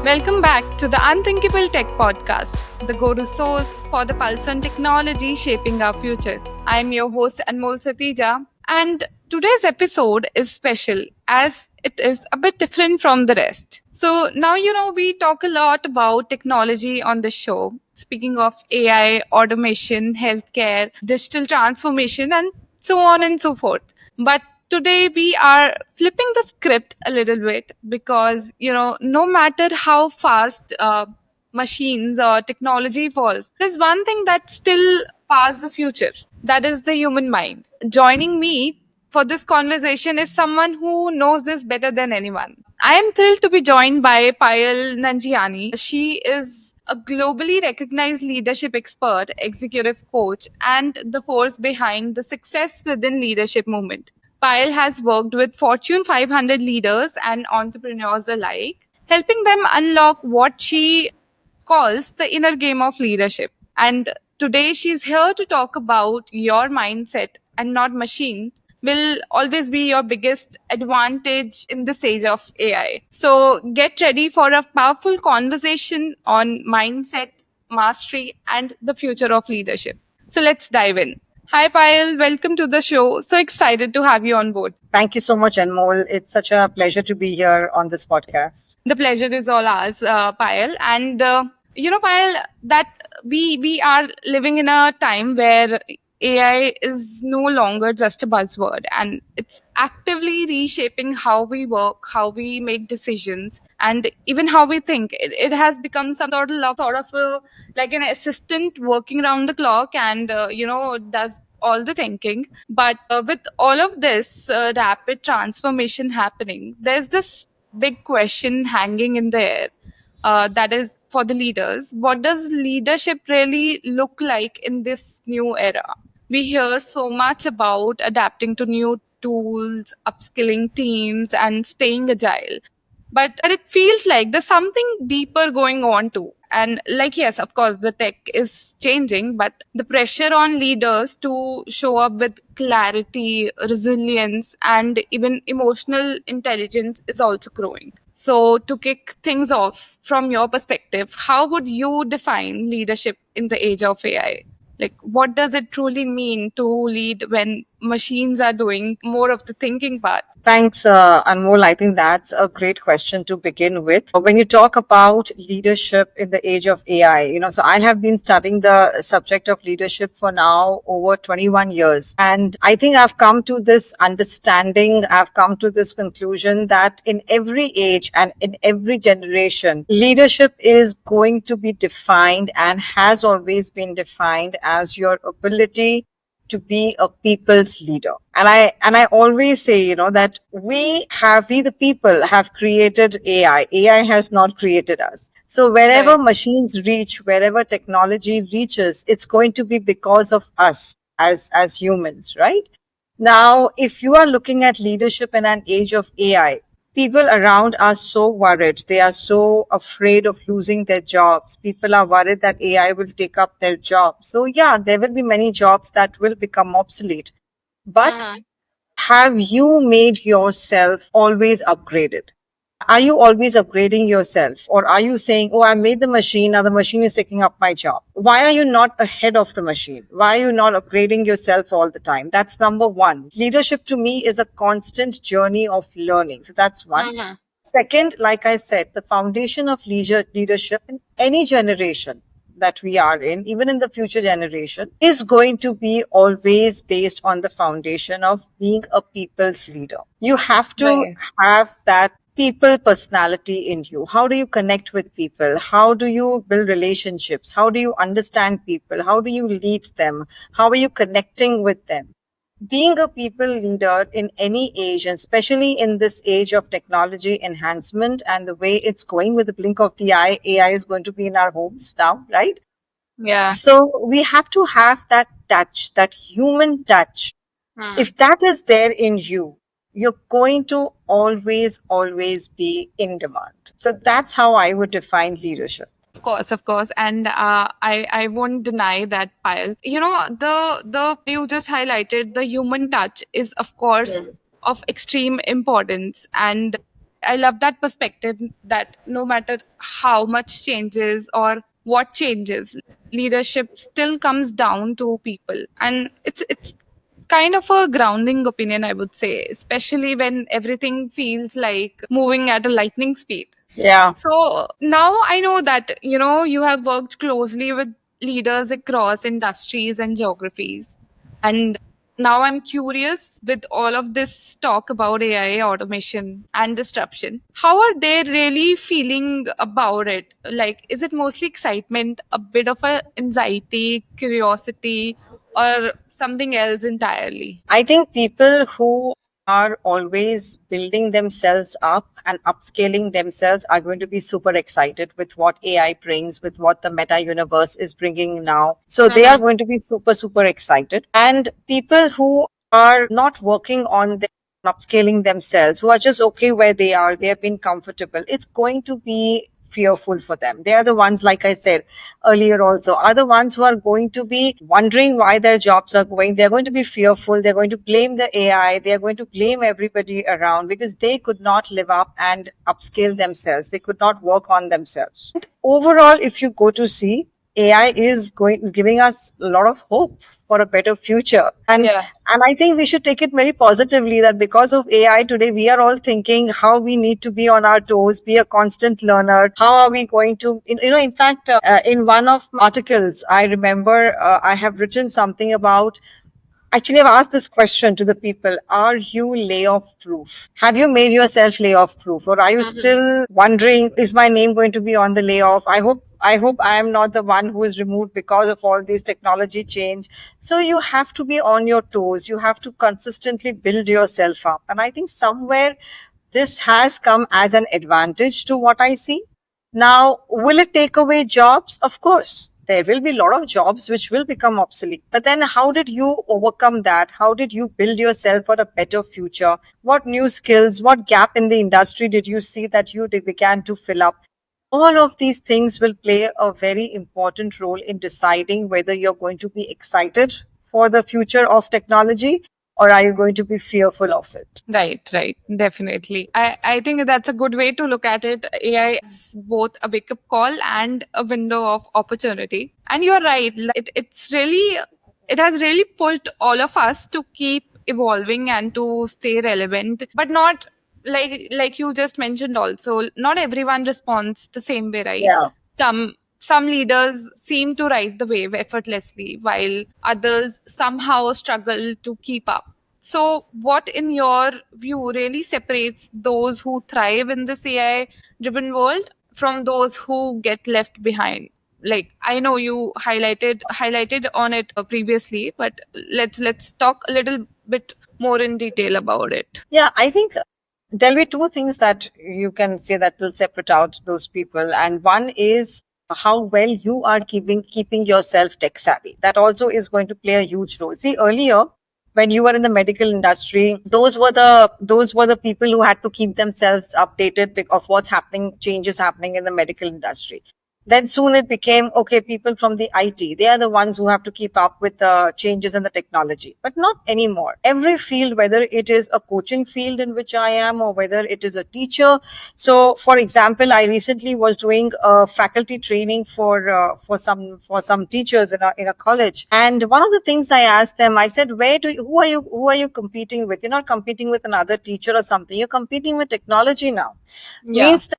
Welcome back to the Unthinkable Tech Podcast, the go to source for the pulse on technology shaping our future. I'm your host, Anmol Satija, and today's episode is special as it is a bit different from the rest. So, now we talk a lot about technology on the show. Speaking of AI, automation, healthcare, digital transformation, and so on and so forth. But today we are flipping the script a little bit because no matter how fast machines or technology evolve, there's one thing that still past the future, that is the human mind. Joining me for this conversation is someone who knows this better than anyone. I am thrilled to be joined by Payal Nanjiani. She is a globally recognized leadership expert, executive coach, and the force behind the success within leadership movement. Payal has worked with Fortune 500 leaders and entrepreneurs alike, helping them unlock what she calls the inner game of leadership. And today she's here to talk about your mindset and not machines will always be your biggest advantage in this age of AI. So get ready for a powerful conversation on mindset, mastery, and the future of leadership. So let's dive in. Hi, Payal. Welcome to the show. So excited to have you on board. Thank you so much, Anmol. It's such a pleasure to be here on this podcast. The pleasure is all ours, Payal. And Payal, that we are living in a time where AI is no longer just a buzzword, and it's actively reshaping how we work, how we make decisions, and even how we think. It has become some sort of like an assistant working around the clock, and does all the thinking. But with all of this rapid transformation happening, there's this big question hanging in the air. That is for the leaders. What does leadership really look like in this new era? We hear so much about adapting to new tools, upskilling teams, and staying agile. But it feels like there's something deeper going on too. And like, yes, of course, the tech is changing, but the pressure on leaders to show up with clarity, resilience, and even emotional intelligence is also growing. So, to kick things off, from your perspective, how would you define leadership in the age of AI? Like, what does it truly mean to lead when machines are doing more of the thinking part? Thanks, Anmol. I think that's a great question to begin with. When you talk about leadership in the age of AI, so I have been studying the subject of leadership for now over 21 years. And I think I've come to this understanding, I've come to this conclusion that in every age and in every generation, leadership is going to be defined and has always been defined as your ability to be a people's leader. And I always say, that we the people have created AI. AI has not created us. So wherever Right. machines reach, wherever technology reaches, it's going to be because of us as humans, right? Now, if you are looking at leadership in an age of AI, people around are so worried. They are so afraid of losing their jobs. People are worried that AI will take up their jobs. So, yeah, there will be many jobs that will become obsolete. But Uh-huh. have you made yourself always upgraded? Are you always upgrading yourself? Or are you saying, oh, I made the machine, now the machine is taking up my job? Why are you not ahead of the machine? Why are you not upgrading yourself all the time? That's number one. Leadership to me is a constant journey of learning. So that's one. Uh-huh. Second, like I said, the foundation of leadership in any generation that we are in, even in the future generation, is going to be always based on the foundation of being a people's leader. You have to Right. have that people personality in you. How do you connect with people? How do you build relationships? How do you understand people? How do you lead them? How are you connecting with them? Being a people leader in any age, and especially in this age of technology enhancement and the way it's going with the blink of the eye, AI is going to be in our homes now, right? Yeah. So we have to have that touch, that human touch. Hmm. If that is there in you, you're going to always be in demand. So that's how I would define leadership. Of course, and I won't deny that, Pile. The you just highlighted the human touch is, of course, of extreme importance, and I love that perspective that no matter how much changes or what changes, leadership still comes down to people. And it's kind of a grounding opinion, I would say, especially when everything feels like moving at a lightning speed. Yeah. So now I know that, you have worked closely with leaders across industries and geographies. And now I'm curious, with all of this talk about AI, automation, and disruption, how are they really feeling about it? Like, is it mostly excitement, a bit of a anxiety, curiosity, or something else entirely? I think people who are always building themselves up and upscaling themselves are going to be super excited with what AI brings, with what the meta universe is bringing now. So they are going to be super, super excited. And people who are not working on their upscaling themselves, who are just okay where they are, they have been comfortable, it's going to be fearful for them. They are the ones, like I said earlier also, are the ones who are going to be wondering why their jobs are going. They're going to be fearful. They're going to blame the AI. They're going to blame everybody around because they could not live up and upscale themselves. They could not work on themselves. And overall, if you go to see, AI is giving us a lot of hope for a better future. Yeah. And I think we should take it very positively that because of AI today, we are all thinking how we need to be on our toes, be a constant learner. How are we going to, in fact, in one of my articles, I remember I have written something about. Actually, I've asked this question to the people. Are you layoff proof? Have you made yourself layoff proof? Or are you still wondering, is my name going to be on the layoff? I hope I am not the one who is removed because of all these technology change. So you have to be on your toes. You have to consistently build yourself up. And I think somewhere this has come as an advantage to what I see. Now, will it take away jobs? Of course, there will be a lot of jobs which will become obsolete. But then, how did you overcome that? How did you build yourself for a better future? What new skills, what gap in the industry did you see that you began to fill up? All of these things will play a very important role in deciding whether you're going to be excited for the future of technology or are you going to be fearful of it. Right, definitely. I think that's a good way to look at it. AI is both a wake up call and a window of opportunity. And you're right, like, it has really pushed all of us to keep evolving and to stay relevant, but not like you just mentioned also, not everyone responds the same way, right? Yeah. Some leaders seem to ride the wave effortlessly, while others somehow struggle to keep up. So, what, in your view, really separates those who thrive in this AI driven world from those who get left behind? Like, I know you highlighted on it previously, but let's talk a little bit more in detail about it. Yeah, I think there'll be two things that you can say that will separate out those people. And one is how well you are keeping yourself tech savvy. That also is going to play a huge role. See, earlier when you were in the medical industry, those were the people who had to keep themselves updated of what's happening, changes happening in the medical industry. Then soon it became, okay, people from the IT, they are the ones who have to keep up with the changes in the technology, but not anymore. Every field, whether it is a coaching field in which I am or whether it is a teacher. So for example, I recently was doing a faculty training for some teachers in a college. And one of the things I asked them, I said, who are you competing with? You're not competing with another teacher or something. You're competing with technology now. Yeah, Means that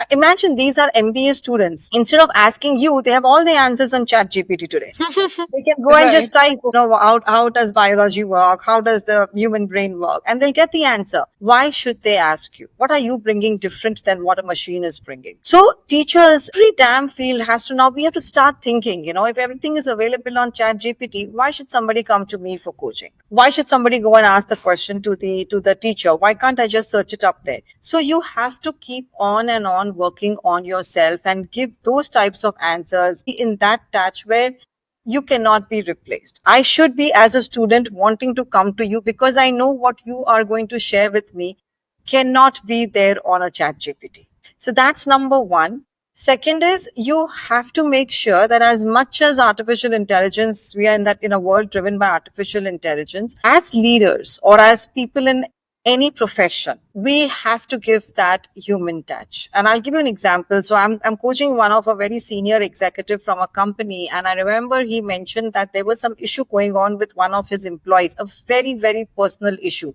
imagine these are MBA students. Instead of asking you, they have all the answers on chat GPT today. They can go and Right. just type, how does biology work? How does the human brain work? And they'll get the answer. Why should they ask you? What are you bringing different than what a machine is bringing? So teachers, every damn field has to now, we have to start thinking, if everything is available on chat GPT, why should somebody come to me for coaching? Why should somebody go and ask the question to the teacher? Why can't I just search it up there? So you have to keep on and on working on yourself and give those types of answers in that touch where you cannot be replaced. I should be, as a student, wanting to come to you because I know what you are going to share with me cannot be there on a chat GPT. So that's number one. Second is you have to make sure that as much as artificial intelligence, we are in a world driven by artificial intelligence, as leaders or as people in any profession, we have to give that human touch. And I'll give you an example. So I'm coaching one of a very senior executive from a company. And I remember he mentioned that there was some issue going on with one of his employees, a very, very personal issue,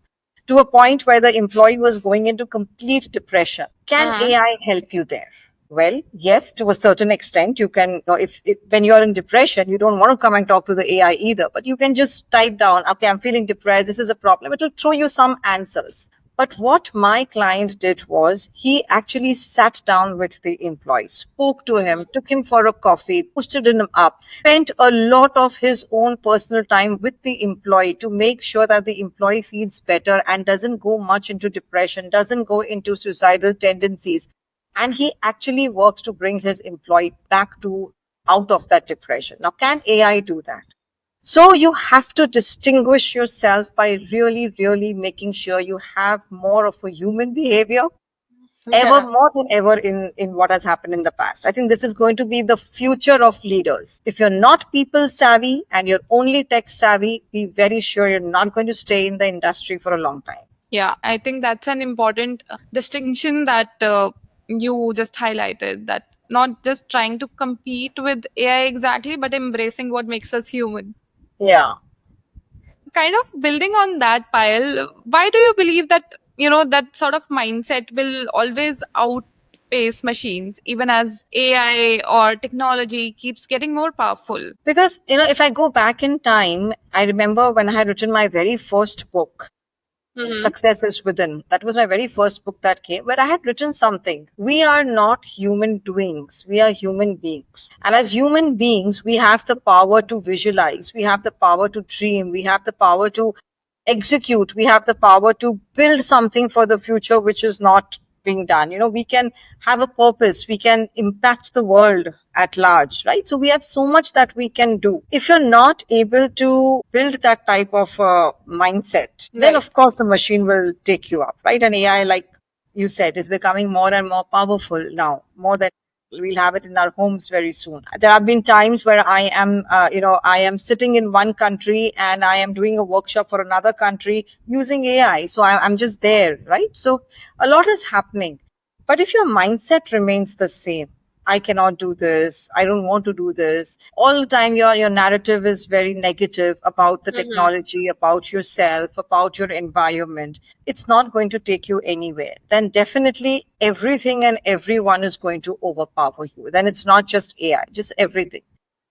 to a point where the employee was going into complete depression. Can Uh-huh. AI help you there? Well, yes, to a certain extent, you can, if when you're in depression, you don't want to come and talk to the AI either, but you can just type down, okay, I'm feeling depressed. This is a problem. It'll throw you some answers. But what my client did was he actually sat down with the employee, spoke to him, took him for a coffee, boosted him up, spent a lot of his own personal time with the employee to make sure that the employee feels better and doesn't go much into depression, doesn't go into suicidal tendencies. And he actually works to bring his employee back to out of that depression. Now, can AI do that? So you have to distinguish yourself by really, really making sure you have more of a human behavior ever Yeah. more than ever in what has happened in the past. I think this is going to be the future of leaders. If you're not people savvy and you're only tech savvy, be very sure you're not going to stay in the industry for a long time. Yeah, I think that's an important distinction that you just highlighted, that not just trying to compete with AI exactly, but embracing what makes us human. Yeah. Kind of building on that, Pile, why do you believe that, that sort of mindset will always outpace machines, even as AI or technology keeps getting more powerful? Because, if I go back in time, I remember when I had written my very first book, Mm-hmm. Success is Within. That was my very first book that came, where I had written something. We are not human doings. We are human beings. And as human beings, we have the power to visualize. We have the power to dream. We have the power to execute. We have the power to build something for the future, which is not being done. We can have a purpose. We can impact the world at large, right? So we have so much that we can do. If you're not able to build that type of mindset, then Right. of course the machine will take you up, right? And AI, like you said, is becoming more and more powerful now, more than we'll have it in our homes very soon. There have been times where I am sitting in one country and I am doing a workshop for another country using AI. So I'm just there, right? So a lot is happening. But if your mindset remains the same, I cannot do this, I don't want to do this, all the time your narrative is very negative about the Mm-hmm. technology, about yourself, about your environment, it's not going to take you anywhere. Then definitely everything and everyone is going to overpower you. Then it's not just AI, just everything.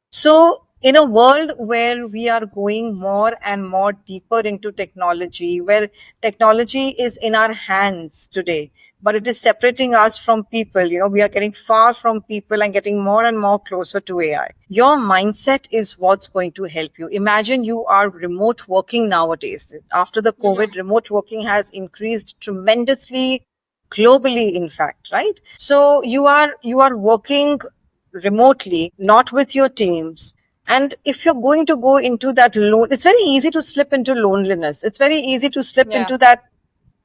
So, in a world where we are going more and more deeper into technology, where technology is in our hands today, but it is separating us from people, we are getting far from people and getting more and more closer to AI. Your mindset is what's going to help you. Imagine you are remote working nowadays. After the COVID, remote working has increased tremendously globally, in fact, right? So you are working remotely, not with your teams. And if you're going to go into that it's very easy to slip into loneliness. It's very easy to slip Yeah. into that.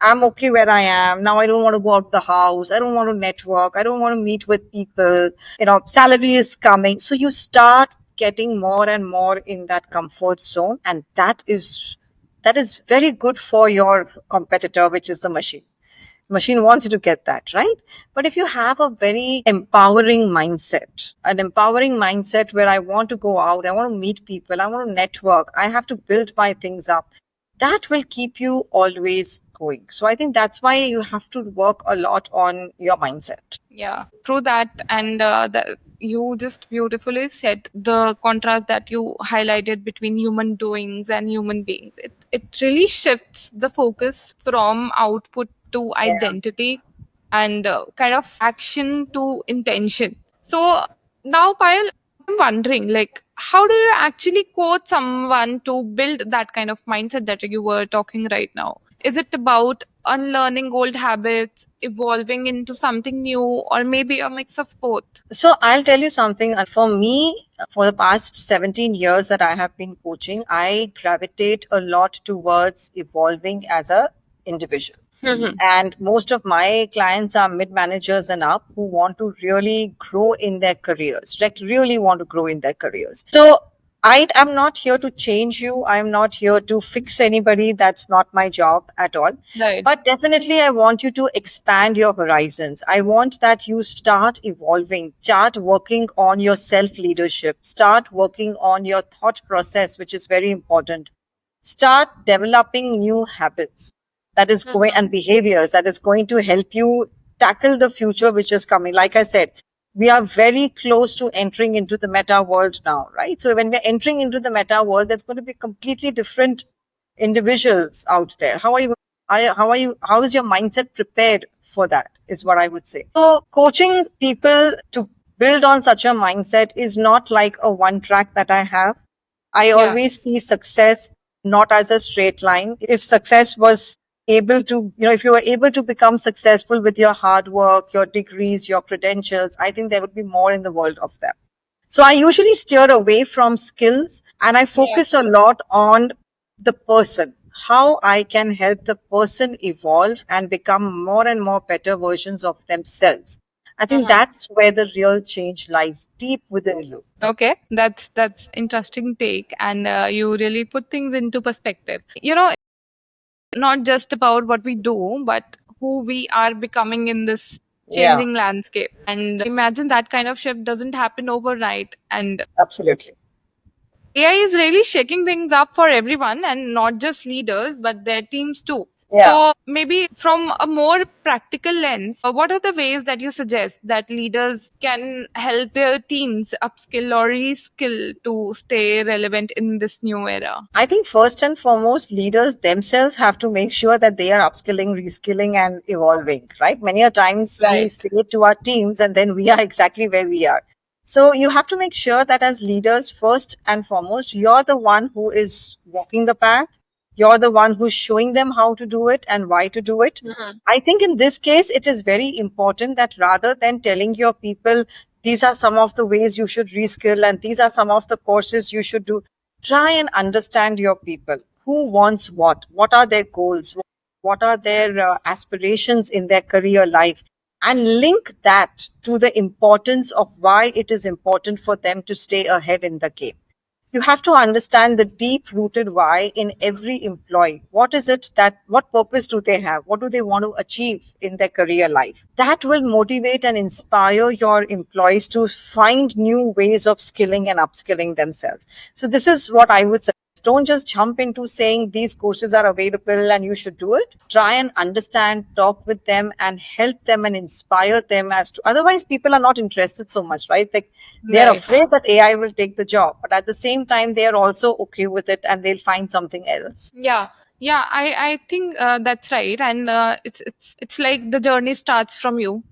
I'm okay where I am. Now I don't want to go out the house. I don't want to network. I don't want to meet with people. Salary is coming. So you start getting more and more in that comfort zone. And that is very good for your competitor, which is the machine wants you to get that, right? But if you have a very empowering mindset, an empowering mindset where I want to go out, I want to meet people, I want to network, I have to build my things up, that will keep you always going. So I think that's why you have to work a lot on your mindset. Yeah, true that. And you just beautifully said the contrast that you highlighted between human doings and human beings. It really shifts the focus from output to Yeah. identity and kind of action to intention. So now, Payal, I'm wondering, like, how do you actually coach someone to build that kind of mindset that you were talking right now? Is it about unlearning old habits, evolving into something new, or maybe a mix of both? So I'll tell you something. For me, for the past 17 years that I have been coaching, I gravitate a lot towards evolving as a individual. Mhm. And most of my clients are mid managers and up who want to really grow in their careers, like really want to grow in their careers. So I am not here to change you. I'm not here to fix anybody. That's not my job at all. Right. But definitely, I want you to expand your horizons. I want that you start evolving, start working on your self leadership, start working on your thought process, which is very important. Start developing new habits that is going and behaviors that is going to help you tackle the future which is coming. Like I said, we are very close to entering into the meta world now, right? So when we're entering into the meta world, there's going to be completely different individuals out there. How is your mindset prepared for that is what I would say. So coaching people to build on such a mindset is not like a one track that I have. I Yeah. always see success not as a straight line. If success was able to, if you were able to become successful with your hard work, your degrees, your credentials, I think there would be more in the world of them. So I usually steer away from skills and I focus a lot on the person, how I can help the person evolve and become more and more better versions of themselves. I think that's where the real change lies, deep within you. Okay, that's interesting take, and you really put things into perspective. You know, not just about what we do, but who we are becoming in this Yeah, changing landscape. And imagine that kind of shift doesn't happen overnight. And absolutely. AI is really shaking things up for everyone, and not just leaders, but their teams too. Yeah. So, maybe from a more practical lens, what are the ways that you suggest that leaders can help their teams upskill or reskill to stay relevant in this new era? I think first and foremost, leaders themselves have to make sure that they are upskilling, reskilling, and evolving, right? Many a times we Right. say it to our teams and then we are exactly where we are. So you have to make sure that as leaders, first and foremost, you're the one who is walking the path. You're the one who's showing them how to do it and why to do it. I think in this case, it is very important that rather than telling your people, these are some of the ways you should reskill and these are some of the courses you should do, try and understand your people. Who wants what are their goals, what are their aspirations in their career life, and link that to the importance of why it is important for them to stay ahead in the game. You have to understand the deep rooted why in every employee. What is it what purpose do they have? What do they want to achieve in their career life? That will motivate and inspire your employees to find new ways of skilling and upskilling themselves. So this is what I would say. Don't just jump into saying these courses are available and you should do it. Try and understand, talk with them and help them and inspire them as to, otherwise people are not interested so much, right? Like they're Right. afraid that AI will take the job, but at the same time, they are also okay with it and they'll find something else. Yeah. Yeah, I think that's right, and it's like the journey starts from you,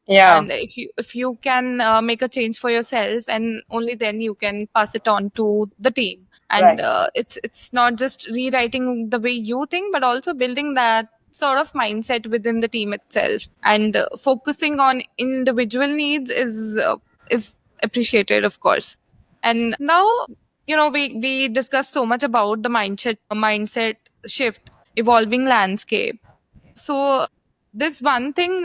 Yeah, and if you can make a change for yourself, and only then you can pass it on to the team. And right. it's not just rewriting the way you think, but also building that sort of mindset within the team itself, and focusing on individual needs is appreciated, of course. And now, we discussed so much about the mindset shift, evolving landscape. So this one thing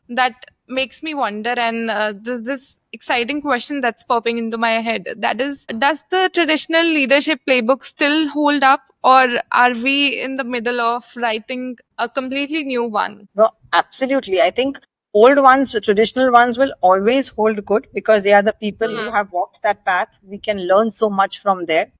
that makes me wonder, and this exciting question that's popping into my head, that is, does the traditional leadership playbook still hold up, or are we in the middle of writing a completely new one? No, absolutely. I think old ones, the traditional ones will always hold good because they are the people who have walked that path. We can learn so much from there.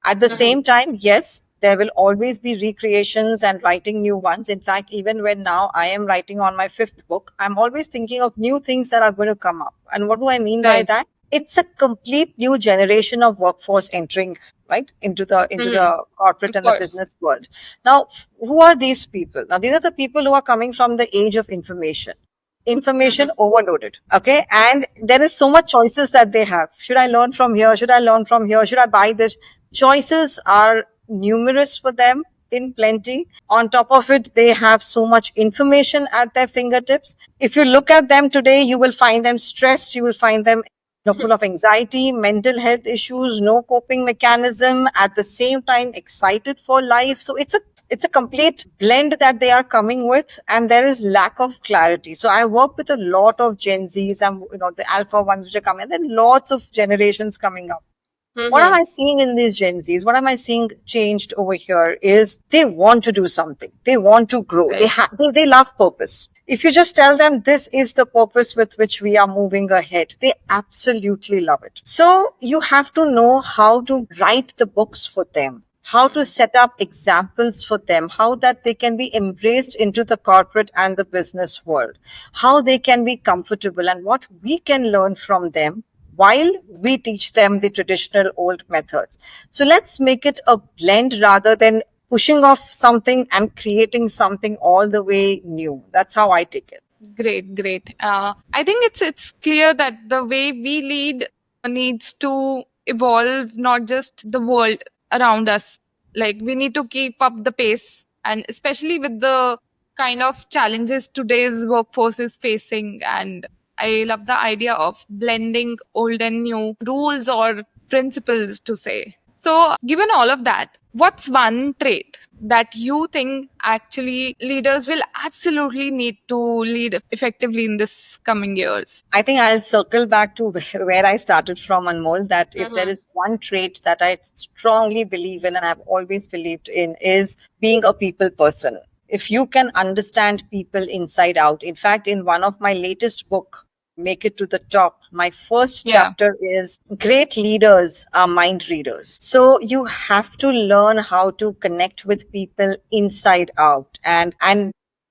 At the same time, yes, there will always be recreations and writing new ones. In fact, even when now I am writing on my fifth book, I'm always thinking of new things that are going to come up. And what do I mean by Right. that? It's a complete new generation of workforce entering right into the corporate Of and the course. business world. Now, who are these people? Now, these are the people who are coming from the age of information overloaded. Okay. And there is so much choices that they have. Should I learn from here? Should I learn from here? Should I buy this? Choices are numerous for them in plenty. On top of it, they have so much information at their fingertips. If you look at them today, you will find them stressed. You will find them full of anxiety, mental health issues, no coping mechanism, at the same time excited for life. So it's a complete blend that they are coming with, and there is lack of clarity. So I work with a lot of Gen Zs and the alpha ones which are coming, and then lots of generations coming up. What am Mm-hmm. I seeing in these Gen Zs? What am I seeing changed over here is they want to do something. They want to grow. Right. They love purpose. If you just tell them this is the purpose with which we are moving ahead, they absolutely love it. So you have to know how to write the books for them, how to set up examples for them, how that they can be embraced into the corporate and the business world, how they can be comfortable and what we can learn from them while we teach them the traditional old methods. So let's make it a blend rather than pushing off something and creating something all the way new. That's how I take it. Great, great. I think it's clear that the way we lead needs to evolve, not just the world around us. Like we need to keep up the pace, and especially with the kind of challenges today's workforce is facing. And I love the idea of blending old and new rules or principles to say. So, given all of that, what's one trait that you think actually leaders will absolutely need to lead effectively in this coming years? I think I'll circle back to where I started from, Anmol, that if there Mm-hmm. is one trait that I strongly believe in and I've always believed in is being a people person. If you can understand people inside out. In fact, in one of my latest book, Make It to the Top, my first Yeah. chapter is great leaders are mind readers. So you have to learn how to connect with people inside out and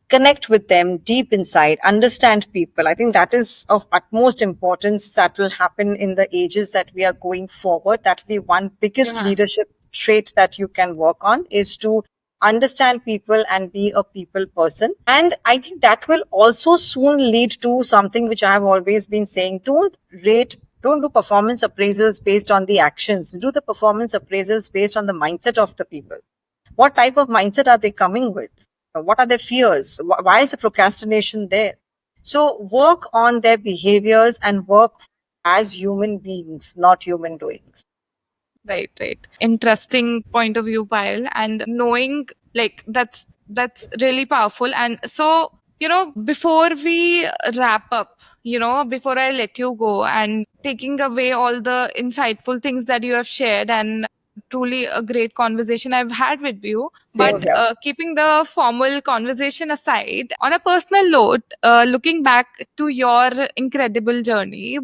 connect with them deep inside, understand people. I think that is of utmost importance that will happen in the ages that we are going forward. That will be one biggest Yeah. leadership trait that you can work on is to understand people and be a people person. And I think that will also soon lead to something which I have always been saying. Don't do performance appraisals based on the actions. Do the performance appraisals based on the mindset of the people. What type of mindset are they coming with? What are their fears? Why is the procrastination there? So work on their behaviors and work as human beings, not human doings. Right, right. Interesting point of view, Payal. And knowing like that's really powerful. And so, before we wrap up, before I let you go and taking away all the insightful things that you have shared and truly a great conversation I've had with you. Same But here. keeping the formal conversation aside, on a personal note, looking back to your incredible journey,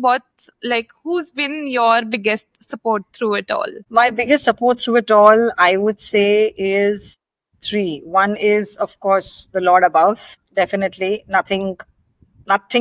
who's been your biggest support through it all? My biggest support through it all, I would say, is three. One is, of course, the Lord above. Definitely nothing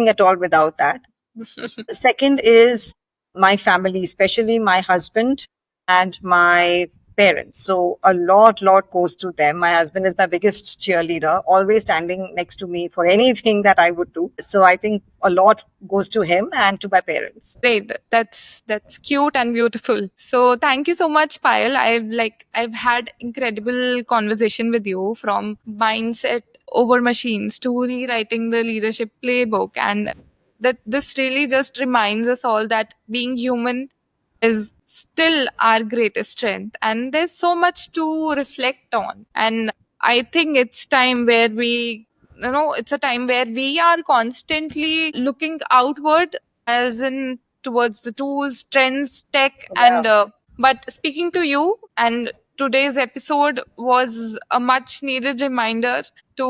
at all without that. The second is my family, especially my husband and my parents. So a lot goes to them. My husband is my biggest cheerleader, always standing next to me for anything that I would do. So I think a lot goes to him and to my parents. Great. That's cute and beautiful. So thank you so much, Payal. I've had incredible conversation with you, from mindset over machines to rewriting the leadership playbook, and that this really just reminds us all that being human is still our greatest strength, and there's so much to reflect on. And I think it's a time where we are constantly looking outward, as in towards the tools, trends, tech, Yeah. and but speaking to you, and today's episode was a much needed reminder to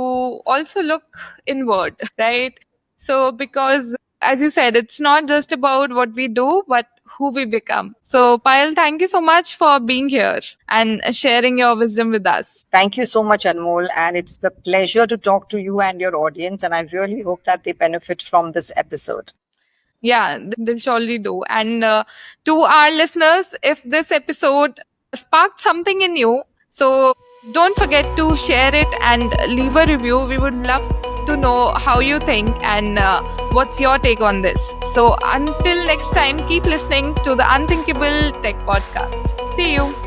also look inward, right? So, because as you said, it's not just about what we do, but who we become. So, Payal, thank you so much for being here and sharing your wisdom with us. Thank you so much, Anmol. And it's a pleasure to talk to you and your audience. And I really hope that they benefit from this episode. Yeah, they'll surely do. And to our listeners, if this episode sparked something in you, so don't forget to share it and leave a review. We would love to know how you think and what's your take on this. So until next time, keep listening to the Unthinkable Tech Podcast. See you.